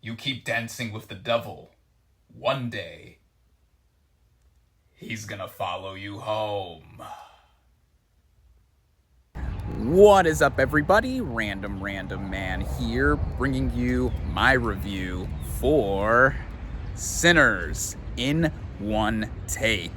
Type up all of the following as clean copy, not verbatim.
You keep dancing with the devil. One day, he's gonna follow you home. What is up, everybody? Random Random Man here, bringing you my review for Sinners in one take.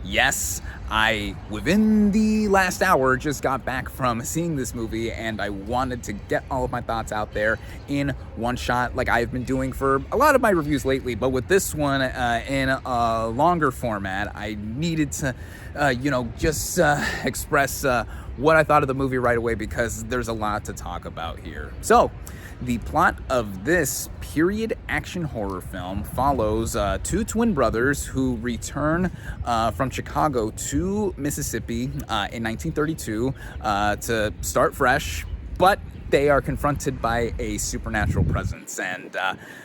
Yes, I, within the last hour, just got back from seeing this movie, and I wanted to get all of my thoughts out there in one shot, like I've been doing for a lot of my reviews lately. But with this one in a longer format, I needed to, just express what I thought of the movie right away, because there's a lot to talk about here. So, the plot of this period action horror film follows two twin brothers who return from Chicago to Mississippi in 1932 to start fresh, but they are confronted by a supernatural presence. And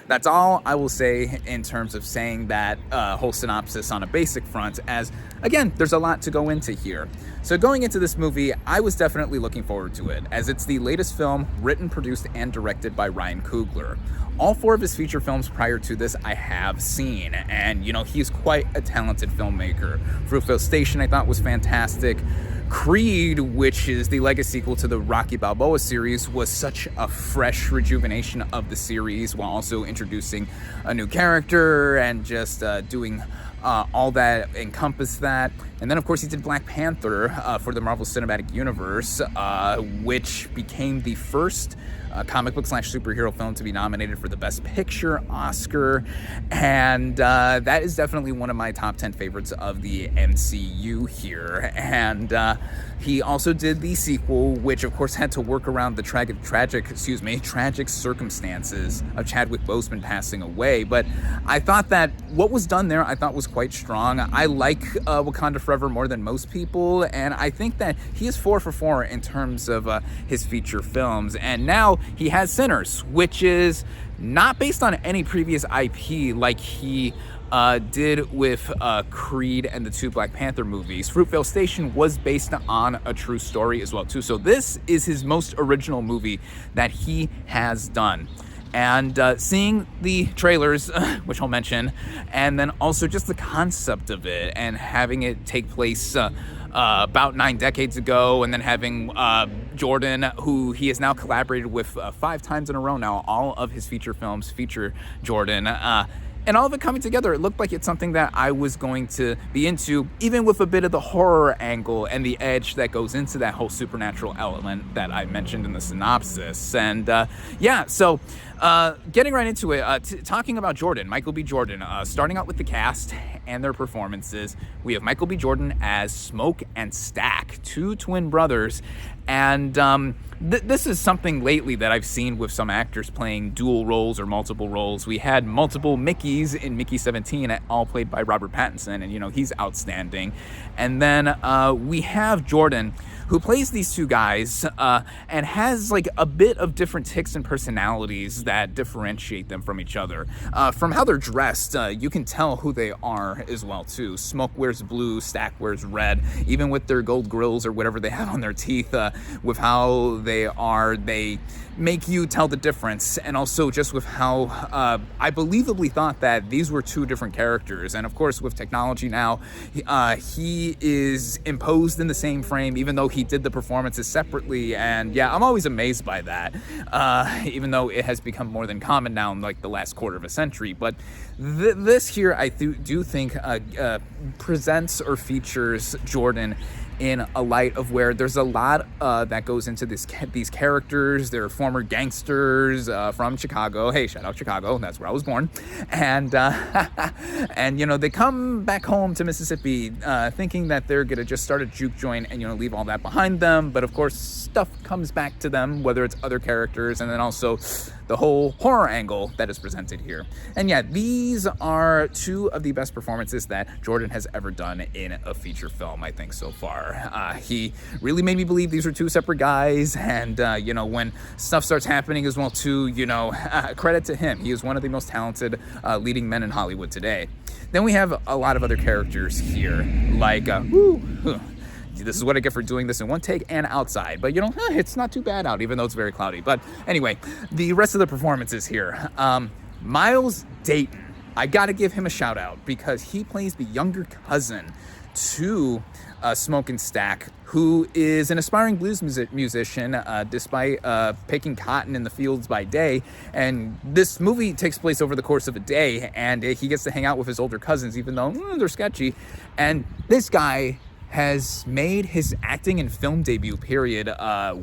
that's all I will say in terms of saying that whole synopsis on a basic front, as, again, there's a lot to go into here. So going into this movie, I was definitely looking forward to it, as it's the latest film written, produced, and directed by Ryan Coogler. All four of his feature films prior to this I have seen, and, he's quite a talented filmmaker. Fruitvale Station I thought was fantastic. Creed, which is the legacy sequel to the Rocky Balboa series, was such a fresh rejuvenation of the series, while also introducing a new character and just doing all that encompassed that. And then, of course, he did Black Panther for the Marvel Cinematic Universe, which became the first comic book / superhero film to be nominated for the Best Picture Oscar. And that is definitely one of my top 10 favorites of the MCU here. And he also did the sequel, which of course had to work around the tragic circumstances of Chadwick Boseman passing away. But I thought that what was done there, I thought was quite strong. I like Wakanda Forever more than most people, and I think that he is 4 for 4 in terms of his feature films. And now he has Sinners, which is not based on any previous IP like he did with Creed and the 2 Black Panther movies. Fruitvale Station was based on a true story as well too. So this is his most original movie that he has done. And seeing the trailers, which I'll mention, and then also just the concept of it and having it take place about 9 decades ago, and then having Jordan, who he has now collaborated with 5 times in a row now. All of his feature films feature Jordan. And all of it coming together, it looked like it's something that I was going to be into, even with a bit of the horror angle and the edge that goes into that whole supernatural element that I mentioned in the synopsis. And so getting right into it, talking about Jordan, Michael B. Jordan, starting out with the cast and their performances. We have Michael B. Jordan as Smoke and Stack, 2 twin brothers. And this is something lately that I've seen with some actors playing dual roles or multiple roles. We had multiple Mickeys in Mickey 17, all played by Robert Pattinson, and he's outstanding. And then we have Jordan, who plays these 2 guys and has like a bit of different tics and personalities that differentiate them from each other. From how they're dressed, you can tell who they are as well too. Smoke wears blue, Stack wears red, even with their gold grills or whatever they have on their teeth. With how they make you tell the difference. And also just with how I believably thought that these were 2 different characters. And of course, with technology now, he is imposed in the same frame, even though he did the performances separately. And yeah, I'm always amazed by that, even though it has become more than common now in like the last quarter of a century. But this here, I do think presents or features Jordan in a light of where there's a lot that goes into these characters. They're former gangsters from Chicago. Hey, shout out Chicago, that's where I was born. And they come back home to Mississippi thinking that they're gonna just start a juke joint and leave all that behind them. But of course, stuff comes back to them, whether it's other characters, and then also the whole horror angle that is presented here. And yeah, these are 2 of the best performances that Jordan has ever done in a feature film, I think, so far. He really made me believe these are 2 separate guys, and when stuff starts happening as well too, credit to him. He is one of the most talented leading men in Hollywood today. Then we have a lot of other characters here, like this is what I get for doing this in one take and outside. But it's not too bad out, even though it's very cloudy. But anyway, the rest of the performances here. Miles Dayton, I gotta give him a shout out because he plays the younger cousin to Smoke and Stack, who is an aspiring blues musician despite picking cotton in the fields by day. And this movie takes place over the course of a day, and he gets to hang out with his older cousins, even though they're sketchy. And this guy has made his acting and film debut period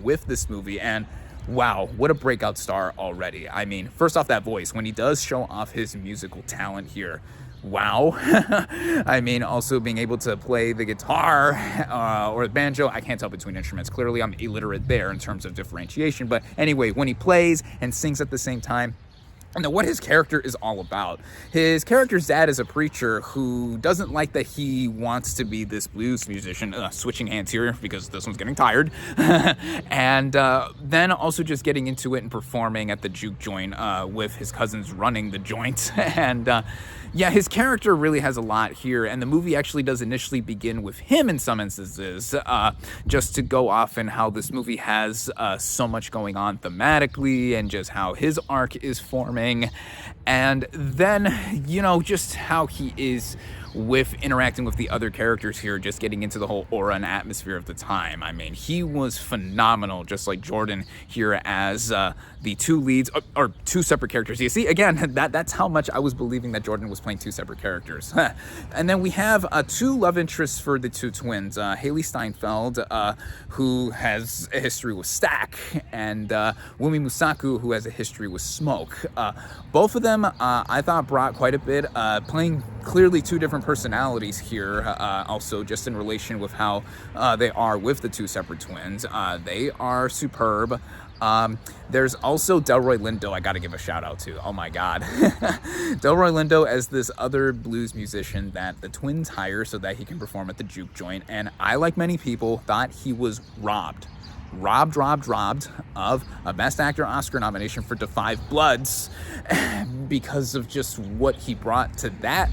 with this movie, and wow, what a breakout star already. I mean, first off, that voice, when he does show off his musical talent here, wow. I mean, also being able to play the guitar or the banjo. I can't tell between instruments. Clearly, I'm illiterate there in terms of differentiation. But anyway, when he plays and sings at the same time, and what his character is all about. His character's dad is a preacher who doesn't like that he wants to be this blues musician. Switching hands here because this one's getting tired. And then also just getting into it and performing at the juke joint with his cousins running the joint. And yeah, his character really has a lot here, and the movie actually does initially begin with him in some instances, just to go off and how this movie has so much going on thematically and just how his arc is forming, and then, you know, just how he is with interacting with the other characters here, just getting into the whole aura and atmosphere of the time. I mean, he was phenomenal, just like Jordan here as the two leads, or two separate characters. You see, again, that's how much I was believing that Jordan was playing two separate characters. And then we have two love interests for the two twins, Haley Steinfeld, who has a history with Stack, and Wumi Musaku, who has a history with Smoke. Both of them, I thought, brought quite a bit, playing clearly two different personalities here, also just in relation with how they are with the two separate twins. They are superb. There's also Delroy Lindo I gotta give a shout out to. Oh my god. Delroy Lindo as this other blues musician that the twins hire so that he can perform at the juke joint, and I, like many people, thought he was robbed of a Best Actor Oscar nomination for Da 5 Bloods because of just what he brought to that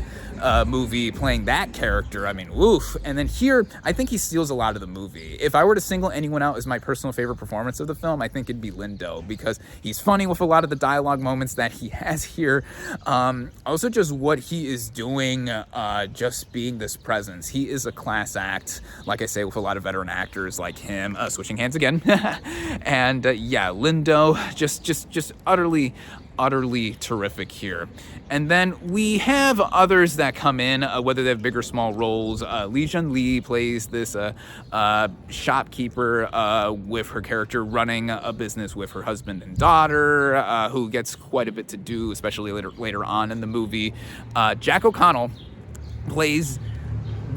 movie, playing that character. I mean, oof. And then here, I think he steals a lot of the movie. If I were to single anyone out as my personal favorite performance of the film, I think it'd be Lindo, because he's funny with a lot of the dialogue moments that he has here. Also just what he is doing, just being this presence. He is a class act, like I say, with a lot of veteran actors like him. Switching hands again. And yeah, Lindo, just utterly terrific here. And then we have others that come in, whether they have big or small roles. Lee Jun Lee plays this shopkeeper with her character running a business with her husband and daughter, who gets quite a bit to do, especially later on in the movie. Jack O'Connell plays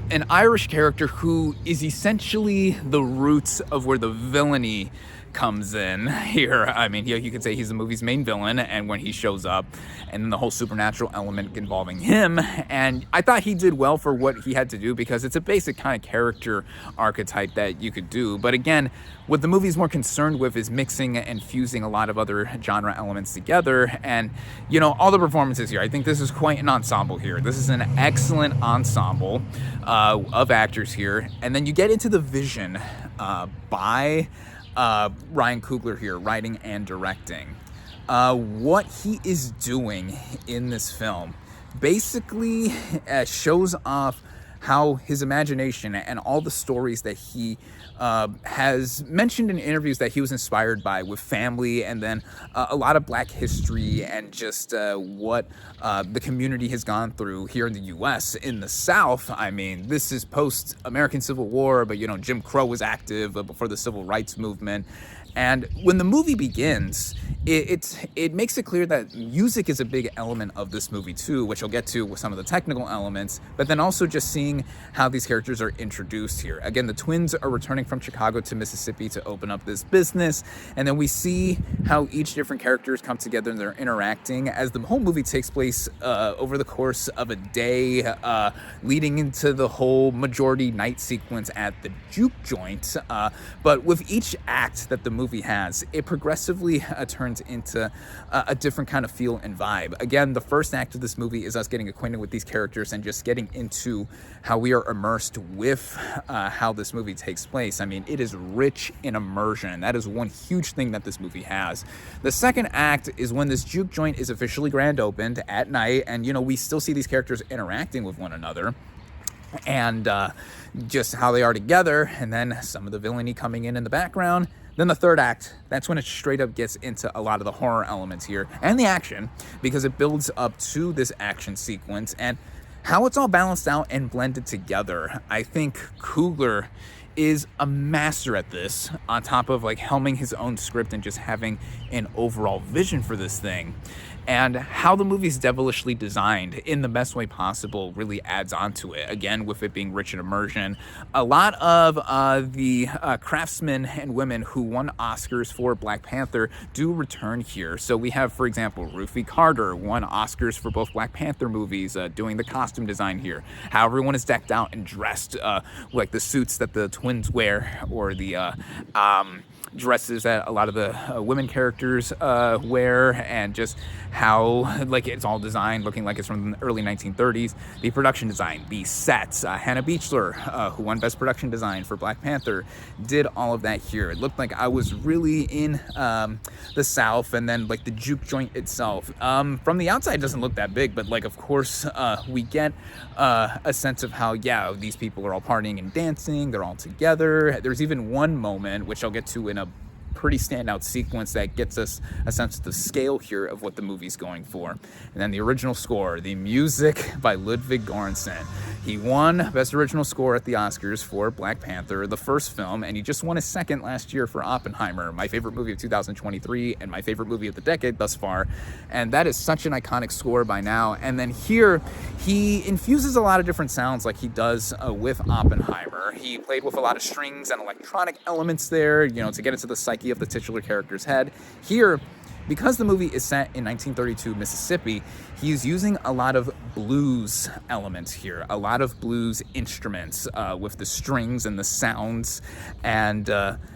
an Irish character who is essentially the roots of where the villainy comes in here. I mean, you could say he's the movie's main villain, and when he shows up, and then the whole supernatural element involving him, and I thought he did well for what he had to do, because it's a basic kind of character archetype that you could do. But again, what the movie's more concerned with is mixing and fusing a lot of other genre elements together, and, you know, all the performances here, I think this is quite an ensemble here. This is an excellent ensemble of actors here, and then you get into the vision by Ryan Coogler here, writing and directing. What he is doing in this film basically shows off how his imagination and all the stories that he has mentioned in interviews that he was inspired by with family, and then a lot of Black history and just what the community has gone through here in the U.S. In the South. I mean, this is post-American Civil War, but, you know, Jim Crow was active before the Civil Rights Movement. And when the movie begins, it makes it clear that music is a big element of this movie too, which I'll get to with some of the technical elements, but then also just seeing how these characters are introduced here. Again, the twins are returning from Chicago to Mississippi to open up this business, and then we see how each different characters come together and they're interacting as the whole movie takes place over the course of a day, leading into the whole majority night sequence at the juke joint. But with each act that the movie movie has, it progressively turns into a different kind of feel and vibe. Again, the first act of this movie is us getting acquainted with these characters and just getting into how we are immersed with how this movie takes place. I mean, it is rich in immersion. That is one huge thing that this movie has. The second act is when this juke joint is officially grand opened at night, and we still see these characters interacting with one another and just how they are together, and then some of the villainy coming in the background. Then the third act, that's when it straight up gets into a lot of the horror elements here and the action, because it builds up to this action sequence and how it's all balanced out and blended together. I think Coogler is a master at this, on top of like helming his own script and just having an overall vision for this thing. And how the movie's devilishly designed in the best way possible really adds on to it. Again, with it being rich in immersion. A lot of the craftsmen and women who won Oscars for Black Panther do return here. So we have, for example, Ruthie Carter won Oscars for both Black Panther movies, doing the costume design here. How everyone is decked out and dressed, like the suits that the twins wear, or the dresses that a lot of the women characters wear, and just how like it's all designed looking like it's from the early 1930s. The production design, the sets, Hannah Beachler, who won Best Production Design for Black Panther, did all of that here. It looked like I was really in the South. And then like the juke joint itself, from the outside, it doesn't look that big, but like of course we get a sense of how, yeah, these people are all partying and dancing, they're all together. There's even one moment, which I'll get to in a pretty standout sequence, that gets us a sense of the scale here of what the movie's going for. And then the original score, the music by Ludwig Göransson. He won Best Original Score at the Oscars for Black Panther, the first film, and he just won a second last year for Oppenheimer, my favorite movie of 2023 and my favorite movie of the decade thus far. And that is such an iconic score by now. And then here, he infuses a lot of different sounds like he does with Oppenheimer. He played with a lot of strings and electronic elements there, to get into the psyche of the titular character's head. Here, because the movie is set in 1932 Mississippi, he's using a lot of blues elements here, a lot of blues instruments with the strings and the sounds, and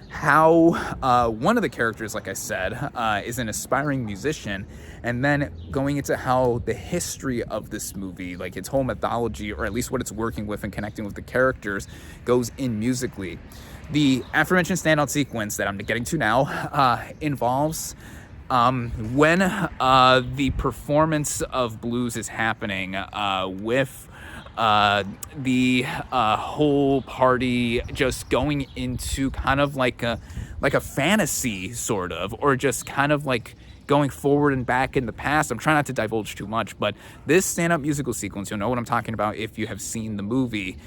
how one of the characters, like I said, is an aspiring musician, and then going into how the history of this movie, like its whole mythology, or at least what it's working with and connecting with the characters, goes in musically. The aforementioned standout sequence that I'm getting to now involves when the performance of blues is happening with the whole party just going into kind of like a fantasy, sort of, or just kind of like going forward and back in the past. I'm trying not to divulge too much, but this stand-up musical sequence, you'll know what I'm talking about if you have seen the movie.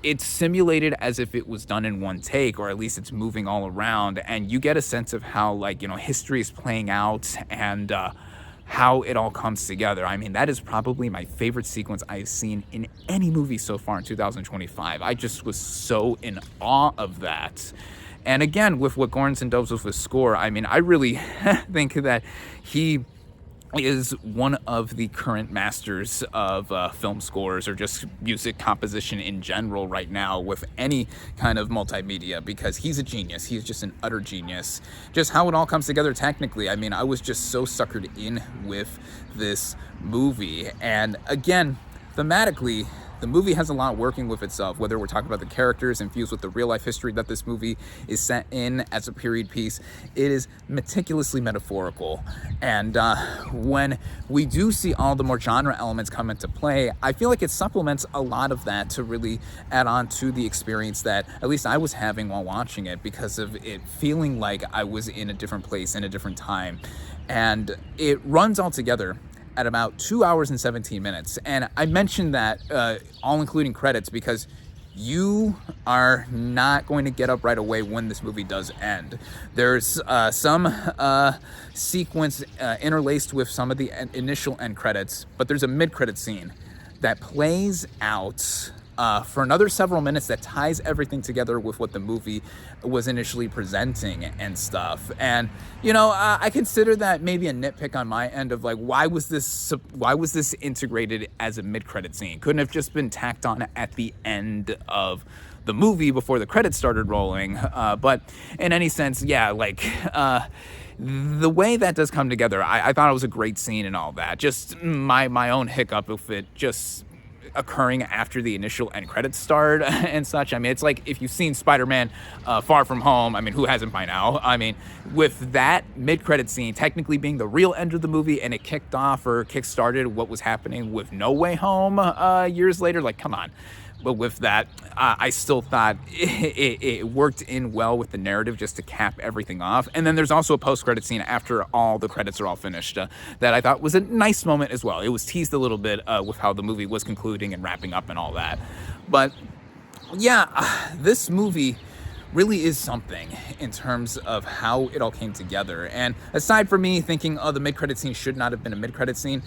It's simulated as if it was done in one take, or at least it's moving all around, and you get a sense of how, like, history is playing out and how it all comes together. I mean, that is probably my favorite sequence I've seen in any movie so far in 2025. I just was so in awe of that. And again, with what Göransson does with his score, I mean, I really think that he is one of the current masters of film scores, or just music composition in general right now, with any kind of multimedia, because he's a genius. He's just an utter genius. Just how it all comes together technically, I mean, I was just so suckered in with this movie. And again, thematically, the movie has a lot working with itself, whether we're talking about the characters infused with the real-life history that this movie is set in as a period piece. It is meticulously metaphorical. And when we do see all the more genre elements come into play, I feel like it supplements a lot of that to really add on to the experience that at least I was having while watching it, because of it feeling like I was in a different place, in a different time. And it runs all together at about 2 hours and 17 minutes. And I mentioned that all including credits because you are not going to get up right away when this movie does end. There's some sequence interlaced with some of the initial end credits, but there's a mid-credit scene that plays out for another several minutes that ties everything together with what the movie was initially presenting and stuff. And I consider that maybe a nitpick on my end of like, why was this integrated as a mid-credit scene? Couldn't have just been tacked on at the end of the movie before the credits started rolling. But in any sense, yeah, like the way that does come together, I thought it was a great scene and all that. Just my own hiccup with it just occurring after the initial end credits start and such. I mean, it's like if you've seen Spider-Man Far From Home, I mean, who hasn't by now? I mean, with that mid-credit scene technically being the real end of the movie, and it kicked off or kick-started what was happening with No Way Home years later, like, come on. But with that, I still thought it worked in well with the narrative just to cap everything off. And then there's also a post-credit scene after all the credits are all finished that I thought was a nice moment as well. It was teased a little bit with how the movie was concluding and wrapping up and all that. But yeah, this movie really is something in terms of how it all came together. And aside from me thinking, oh, the mid-credit scene should not have been a mid-credit scene,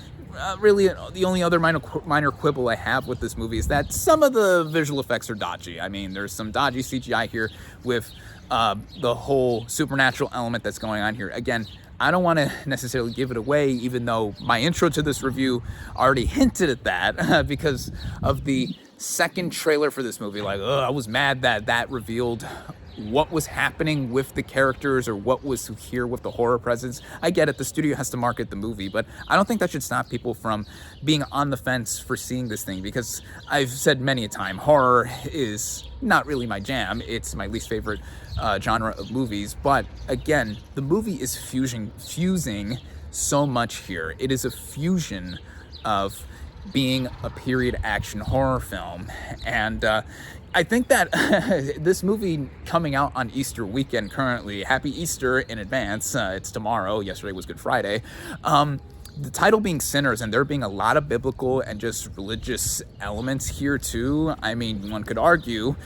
really the only other minor quibble I have with this movie is that some of the visual effects are dodgy. I mean, there's some dodgy CGI here with the whole supernatural element that's going on here. Again, I don't want to necessarily give it away, even though my intro to this review already hinted at that because of the second trailer for this movie. Like, I was mad that revealed what was happening with the characters or what was here with the horror presence. I get it, the studio has to market the movie, but I don't think that should stop people from being on the fence for seeing this thing, because I've said many a time, horror is not really my jam. It's my least favorite genre of movies. But again, the movie is fusing so much here. It is a fusion of being a period action horror film. And I think that this movie coming out on Easter weekend currently, happy Easter in advance, it's tomorrow, yesterday was Good Friday, the title being Sinners, and there being a lot of biblical and just religious elements here too. I mean, one could argue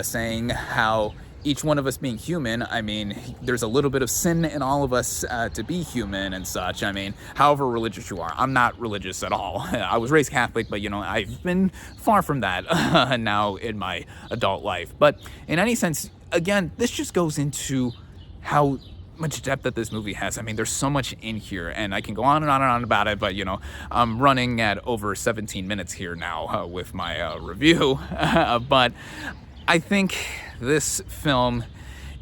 saying how each one of us being human, I mean, there's a little bit of sin in all of us to be human and such. I mean, however religious you are. I'm not religious at all. I was raised Catholic, but, you know, I've been far from that now in my adult life. But in any sense, again, this just goes into how much depth that this movie has. I mean, there's so much in here, and I can go on and on and on about it, but, you know, I'm running at over 17 minutes here now with my review. But I think this film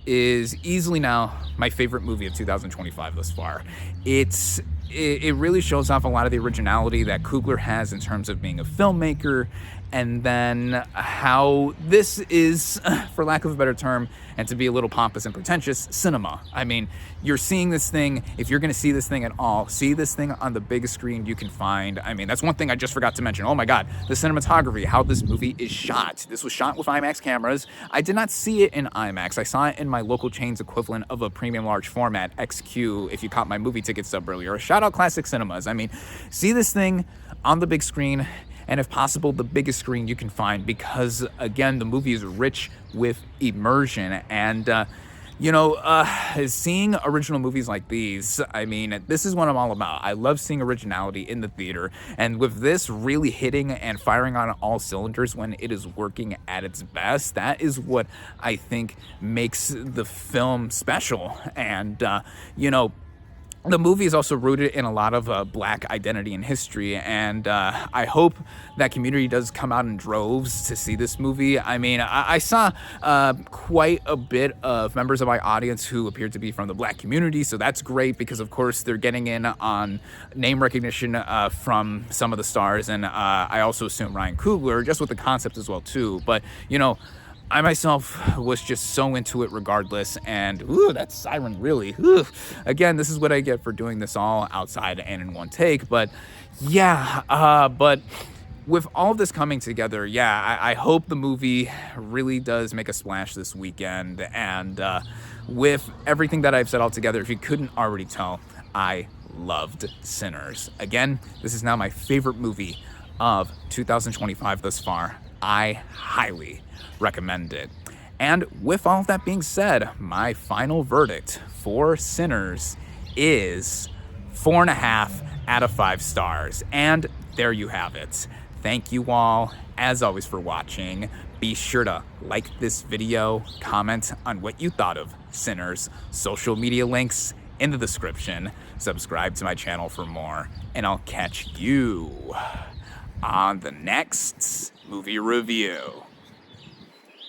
is easily now my favorite movie of 2025 thus far. It really shows off a lot of the originality that Coogler has in terms of being a filmmaker, and then how this is, for lack of a better term, and to be a little pompous and pretentious, cinema. I mean, you're seeing this thing, if you're going to see this thing at all, see this thing on the biggest screen you can find. I mean, that's one thing I just forgot to mention. Oh my God, the cinematography, how this movie is shot. This was shot with IMAX cameras. I did not see it in IMAX. I saw it in my local chain's equivalent of a premium large format, XQ, if you caught my movie ticket stub earlier. Shout out Classic Cinemas. I mean, see this thing on the big screen, and if possible, the biggest screen you can find, because again, the movie is rich with immersion. And seeing original movies like these, I mean, this is what I'm all about. I love seeing originality in the theater, and with this really hitting and firing on all cylinders when it is working at its best, that is what I think makes the film special. And the movie is also rooted in a lot of Black identity and history, and I hope that community does come out in droves to see this movie. I mean, I saw quite a bit of members of my audience who appeared to be from the Black community, so that's great, because of course they're getting in on name recognition from some of the stars, and I also assume Ryan Coogler, just with the concept as well too. But, you know, I myself was just so into it regardless, and ooh, that siren really, ooh. Again, this is what I get for doing this all outside and in one take. But yeah, but with all of this coming together, yeah, I hope the movie really does make a splash this weekend. And with everything that I've said all together, if you couldn't already tell, I loved Sinners. Again, this is now my favorite movie of 2025 thus far. I highly recommend it. And with all of that being said, my final verdict for Sinners is 4.5 out of 5 stars. And there you have it. Thank you all, as always, for watching. Be sure to like this video, comment on what you thought of Sinners, social media links in the description, subscribe to my channel for more, and I'll catch you on the next movie review.